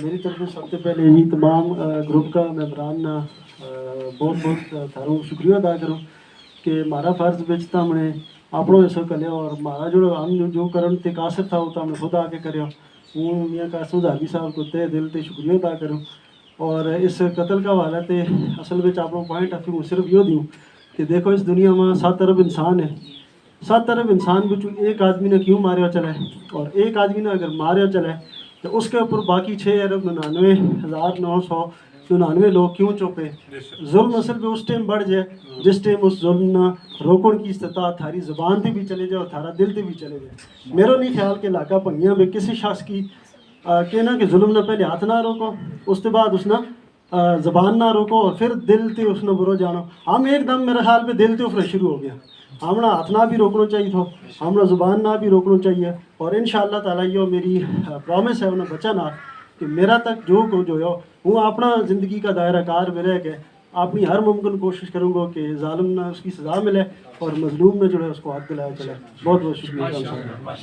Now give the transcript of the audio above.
मेरी तरफ से सबसे पहले यही तमाम ग्रुप का मेम्बरान बहुत बहुत थारों शुक्रिया अदा करूँ कि हमारा फ़र्ज़ बेचता हमने आपड़ो ऐसा कर और हमारा जो हम जो करन ते कासिर था वो तो हमने खुद आके करे हूँ मियाँ कासिम ज़ावी साहब को तहे दिल से शुक्रिया अदा करूँ। और इस कत्ल का हवाला तो असल में आप पॉइंट ऑफ व्यू सिर्फ यो दूँ कि देखो इस दुनिया में 7 अरब इंसान है, 7 अरब इंसान बिचू एक आदमी ने क्यों मारे चले और एक आदमी ने अगर मारे चले तो उसके ऊपर बाकी 6,99,999 लोग क्यों चुपे। जुल्म असल पे उस टाइम बढ़ जाए जिस टाइम उस जुल्म ना रोकण की इस्तात थारी ज़ुबान से भी चले जाए और थारा दिल से भी चले जाए। मेरा नहीं ख्याल कि इलाका भंगियां में किसी शख्स की कहना कि जुल्म ने पहले हाथ ना रोको उसके बाद उसने ज़बान ना रोको और फिर दिल से उसने बुरो जानो। हम एकदम मेरे ख्याल पे दिल से उफरे शुरू हो गया। हमने हाथ ना भी रोकना चाहिए था, हमने ज़ुबान ना भी रोकना चाहिए। और इंशाअल्लाह ताला यो मेरी प्रॉमिस है उन्हें बचा ना कि मेरा तक जो को जो है वो अपना ज़िंदगी का दायरा कार में रह के अपनी हर मुमकिन कोशिश करूँगा कि जालिम ना उसकी सज़ा मिले और मजलूम ने जो है उसको हाथ दिलाया चले। बहुत बहुत शुक्रिया।